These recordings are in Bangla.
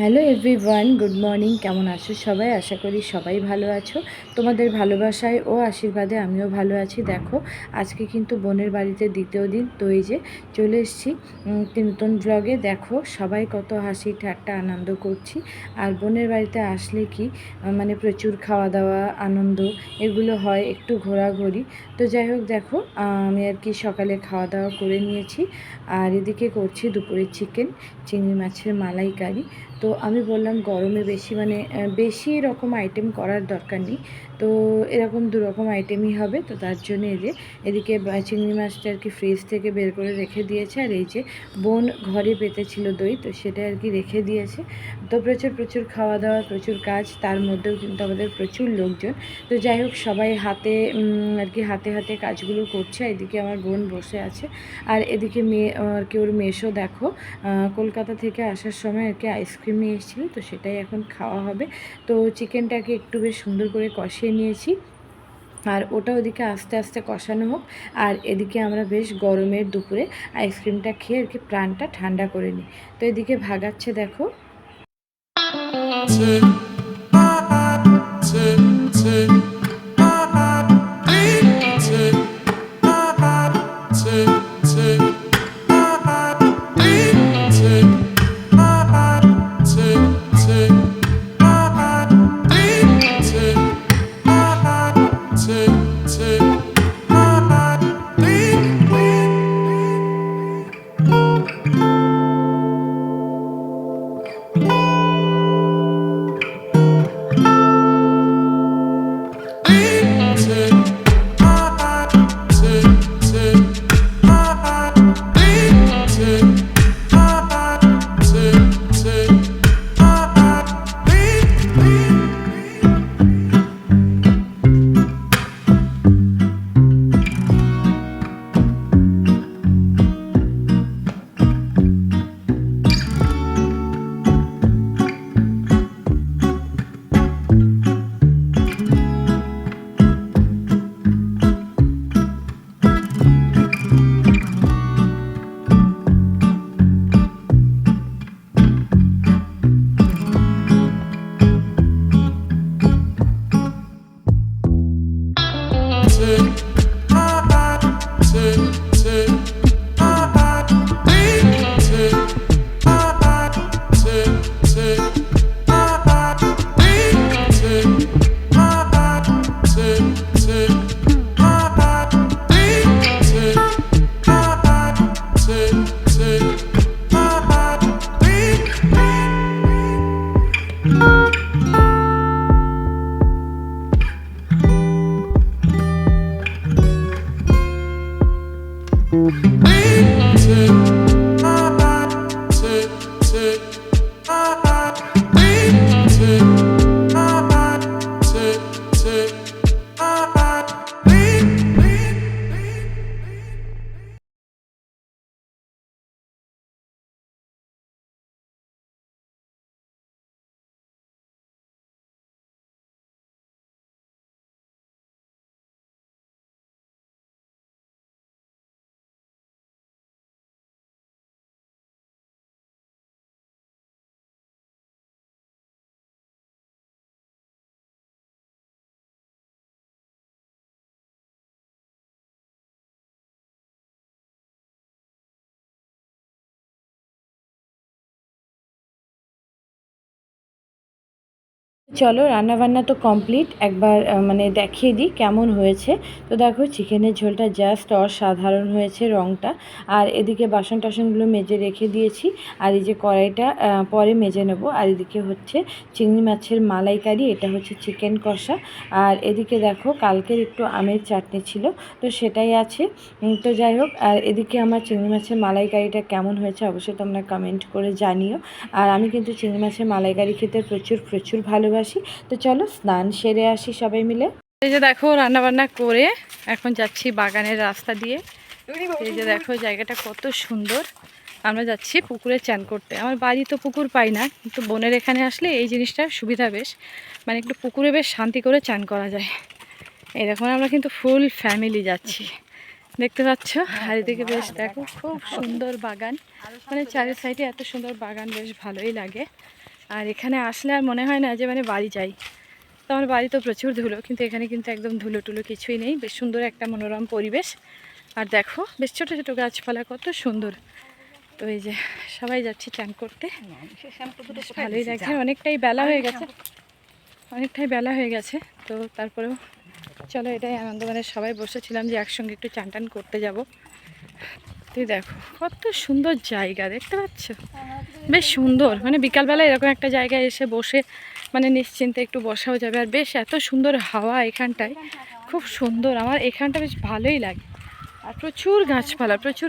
Hello everyone, good morning. কেমন আছো সবাই? আশা করি সবাই ভালো আছো। তোমাদের ভালোবাসায় ও আশীর্বাদে আমিও ভালো আছি। দেখো, আজকে কিন্তু বোনের বাড়িতে দ্বিতীয় দিন, তো এই যে চলে এসেছি নতুন ব্লগে। দেখো, সবাই কত হাসি ঠাট্টা আনন্দ করছি। আর বোনের বাড়িতে আসলে কি মানে প্রচুর খাওয়া দাওয়া আনন্দ এগুলো হয়, একটু ঘোরাঘুরি। তো যাই হোক, দেখো আমি আর কি সকালে খাওয়া দাওয়া করে নিয়েছি। আর এদিকে করছি দুপুরের চিংড়ি মাছের মালাইকারি। তো আমি বললাম গরমে বেশি বেশি রকম আইটেম করার দরকার নেই, তো এরকম দুরকম আইটেমই হবে। তো তার জন্য এই যে এদিকে চিংড়ি মাছটা আর কি ফ্রিজ থেকে বের করে রেখে দিয়েছে। আর এই যে বোন ঘরে পেতেছিল দই, তো সেটা আর কি রেখে দিয়েছে। তো প্রচুর প্রচুর খাওয়া দাওয়া, প্রচুর কাজ, তার মধ্যেও কিন্তু আমাদের প্রচুর লোকজন। তো যাই হোক, সবাই হাতে আর কি হাতে হাতে কাজগুলো করছে। এদিকে আমার বোন বসে আছে, আর এদিকে মেয়ে আর কি ওর মেশো দেখো কলকাতা থেকে আসার সময় আর কি আইসক্রিম নিয়ে এসেছিলো, তো সেটাই এখন খাওয়া হবে। তো চিকেনটাকে একটু বেশ সুন্দর করে কষিয়ে নিয়েছি, আর ওটা ওদিকে আস্তে আস্তে কষানো হোক। আর এদিকে আমরা বেশ গরমের দুপুরে আইসক্রিমটা খেয়ে আর কি প্রাণটা ঠান্ডা করে নিই। তো এদিকে ভাগাচ্ছে দেখো। চলো, রান্নাবান্না তো কমপ্লিট, একবার দেখিয়ে দিই কেমন হয়েছে। তো দেখো, চিকেনের ঝোলটা জাস্ট অসাধারণ হয়েছে রঙটা। আর এদিকে বাসন টাসনগুলো মেজে রেখে দিয়েছি, আর এই যে কড়াইটা পরে মেজে নেব। আর এদিকে হচ্ছে চিংড়ি মাছের মালাইকারি, এটা হচ্ছে চিকেন কষা। আর এদিকে দেখো, কালকের একটু আমের চাটনি ছিল, তো সেটাই আছে। তো যাই হোক, আর এদিকে আমার চিংড়ি মাছের মালাইকারিটা কেমন হয়েছে অবশ্যই তোমরা কমেন্ট করে জানিও। আর আমি কিন্তু চিংড়ি মাছের মালাইকারি খেতে প্রচুর প্রচুর ভালোবাসি। তো চলো স্নান সেরে আসি সবাই মিলে। এই যে দেখো, রান্নাবান্না করে এখন যাচ্ছি বাগানের রাস্তা দিয়ে। এই যে দেখো, জায়গাটা কত সুন্দর। আমরা যাচ্ছি পুকুরে চান করতে। আমার বাড়ি তো পুকুর পাই না, কিন্তু বোনের এখানে আসলে এই জিনিসটা সুবিধা বেশ, মানে একটু পুকুরে বেশ শান্তি করে চান করা যায়। এই দেখুন, আমরা কিন্তু ফুল ফ্যামিলি যাচ্ছি, দেখতে পাচ্ছ। আর এদিকে বেশ দেখো, খুব সুন্দর বাগান, মানে চারি সাইডে এত সুন্দর বাগান, বেশ ভালোই লাগে। আর এখানে আসলে আর মনে হয় না যে মানে বাড়ি যাই। তো আমার বাড়ি তো প্রচুর ধুলো, কিন্তু এখানে কিন্তু একদম ধুলো টুলো কিছুই নেই। বেশ সুন্দর একটা মনোরম পরিবেশ। আর দেখো বেশ ছোটো ছোটো গাছপালা, কত সুন্দর। তো এই যে সবাই যাচ্ছি চান করতে, ভালোই লাগছে। অনেকটাই বেলা হয়ে গেছে, তো তারপরেও চলো, এটাই আনন্দ। মানে সবাই বসেছিলাম যে একসঙ্গে একটু চান টান করতে যাব। তুই দেখো কত সুন্দর জায়গা, দেখতে পাচ্ছ? বেশ সুন্দর, মানে বিকালবেলা এরকম একটা জায়গায় এসে বসে মানে নিশ্চিন্তে একটু বসাও যাবে। আর বেশ এত সুন্দর হাওয়া এখানটায়, খুব সুন্দর। আমার এখানটা বেশ ভালোই লাগে। আর প্রচুর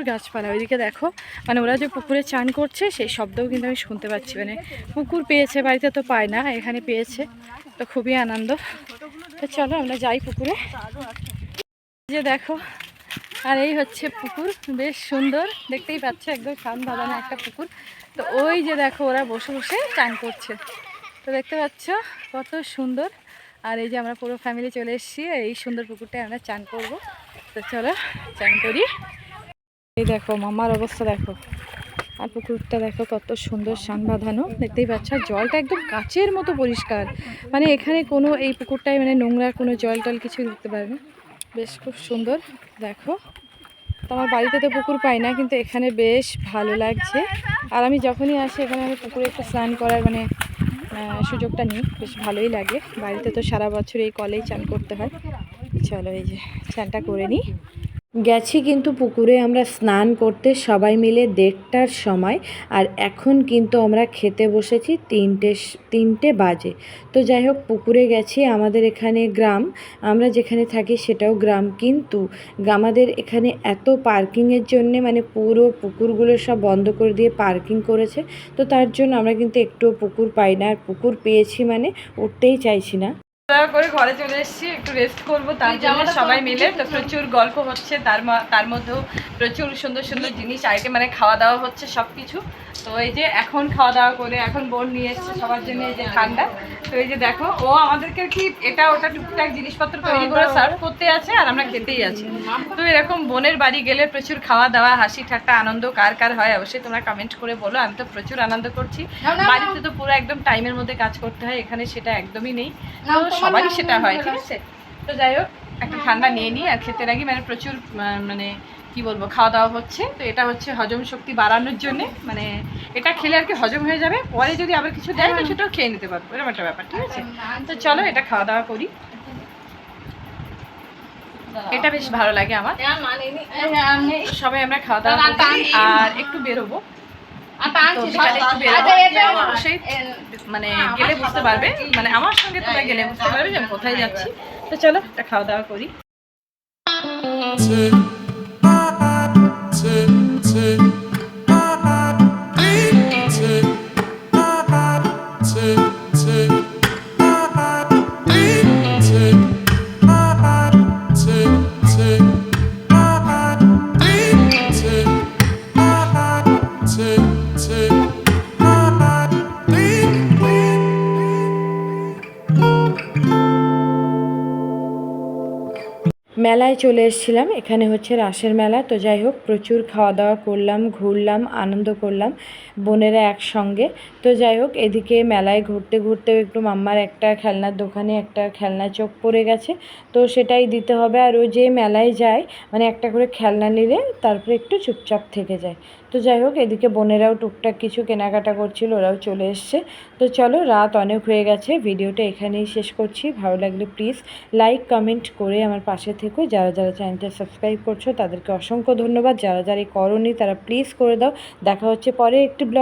গাছপালা ওইদিকে দেখো, মানে ওরা যে পুকুরে চান করছে সেই শব্দও কিন্তু আমি শুনতে পাচ্ছি। মানে পুকুর পেয়েছে, বাড়িতে তো পায় না, এখানে পেয়েছে, তো খুবই আনন্দ। তো চলো আমরা যাই পুকুরে। যে দেখো, আর এই হচ্ছে পুকুর, বেশ সুন্দর, দেখতেই পাচ্ছ, একদম শান বাঁধানো একটা পুকুর। তো ওই যে দেখো ওরা বসে বসে চান করছে, তো দেখতে পাচ্ছ কত সুন্দর। আর এই যে আমরা পুরো ফ্যামিলি চলে এসেছি এই সুন্দর পুকুরটায় আমরা চান করব। তো চলো চান করি। এই দেখো মামার অবস্থা দেখো, আর পুকুরটা দেখো কত সুন্দর শান বাঁধানো, দেখতেই পাচ্ছ। আর জলটা একদম কাচের মতো পরিষ্কার, মানে এখানে কোনো এই পুকুরটায় মানে নোংরা কোনো জল টল কিছু দেখতে পারে না। বেশ খুব সুন্দর দেখো। তো আমার বাড়িতে তো পুকুর পাই না, কিন্তু এখানে বেশ ভালো লাগছে। আর আমি যখনই আসি এখানে আমি পুকুরে একটু স্নান করার মানে সুযোগটা নিই, বেশ ভালোই লাগে। বাড়িতে তো সারা বছর এই কলেই চান করতে হয়। চলো এই যে চানটা করে নিই। গেছি কিন্তু পুকুরে আমরা স্নান করতে সবাই মিলে 1:30টার সময়। আর এখন কিন্তু আমরা খেতে বসেছি 3টে বাজে। তো যাই হোক, পুকুরে গেছি। আমাদের এখানে গ্রাম, আমরা যেখানে থাকি সেটাও গ্রাম, কিন্তু আমাদের এখানে এত পার্কিংয়ের জন্যে মানে পুরো পুকুরগুলো সব বন্ধ করে দিয়ে পার্কিং করেছে। তো তার জন্য আমরা কিন্তু একটুও পুকুর পাই না। আর পুকুর পেয়েছি মানে উঠতেই চাইছি না। করে ঘরে চলে এসেছি, একটু রেস্ট করবো, তার জন্য সবাই মিলে। তো প্রচুর গল্প হচ্ছে, তার মধ্যেও প্রচুর সুন্দর সুন্দর জিনিস আইটেম, মানে খাওয়া দাওয়া হচ্ছে সব কিছু। তো এই যে এখন খাওয়া দাওয়া করে এখন বোন নিয়ে এসছে সবার জন্য এই যে ঠান্ডা। তো এই যে দেখো, ও আমাদেরকে কি এটা ওটা টুকটাক জিনিসপত্র তৈরি করে সার্ভ করতে আছে, আর আমরা খেতেই আছি। তো এরকম বোনের বাড়ি গেলে প্রচুর খাওয়া দাওয়া, হাসি ঠাট্টা, আনন্দ কার কার হয় অবশ্যই তোমরা কমেন্ট করে বলো। আমি তো প্রচুর আনন্দ করছি। বাড়িতে তো পুরো একদম টাইমের মধ্যে কাজ করতে হয়, এখানে সেটা একদমই নেই। তো সবারই সেটা হয়, ঠিক আছে। তো যাই হোক, একটা ঠান্ডা নিয়ে নিই। আর খেতে লাগি, মানে প্রচুর মানে কি বলবো, খাওয়া দাওয়া হচ্ছে। তো এটা হচ্ছে হজম শক্তি বাড়ানোর জন্যে, মানে এটা খেলে আর কি হজম হয়ে যাবে, পরে যদি আবার কিছু দেয় তো সেটাও খেয়ে নিতে পারবো, এরকম একটা ব্যাপার, ঠিক আছে। তো চলো এটা খাওয়া দাওয়া করি। এটা বেশ ভালো লাগে আমার। সবাই আমরা খাওয়া দাওয়া করি আর একটু বেরোবো। অবশ্যই মানে গেলে বুঝতে পারবে, মানে আমার সঙ্গে তোমরা গেলে বুঝতে পারবে যে আমি কোথায় যাচ্ছি। তো চলো একটা খাওয়া দাওয়া করি। মেলায় চলে এসেছিলাম, এখানে হচ্ছে রাসের মেলা। তো যাই হোক, প্রচুর খাওয়া দাওয়া করলাম, ঘুরলাম, আনন্দ করলাম বোনেরা একসঙ্গে। তো যাই হোক, এদিকে মেলায় ঘুরতে ঘুরতে একটু মাম্মার একটা খেলনার দোকানে একটা খেলনা চোখ পড়ে গেছে, তো সেটাই দিতে হবে। আর ও যে মেলায় যায় মানে একটা করে খেলনা নিলে তারপরে একটু চুপচাপ থেকে যায়। তো যাই হোক, এদিকে বোনেরাও টুকটাক কিছু কেনাকাটা করছিল, ওরাও চলে এসছে। তো চলো, রাত অনেক হয়ে গেছে, ভিডিওটা এখানেই শেষ করছি। ভালো লাগলে প্লিজ লাইক কমেন্ট করে আমার পাশে থেকো। যারা যারা চ্যানেলটা সাবস্ক্রাইব করছো তাদেরকে অসংখ্য ধন্যবাদ, যারা যারা করোনি তারা প্লিজ করে দাও। দেখা হচ্ছে পরে একটি ব্লগ।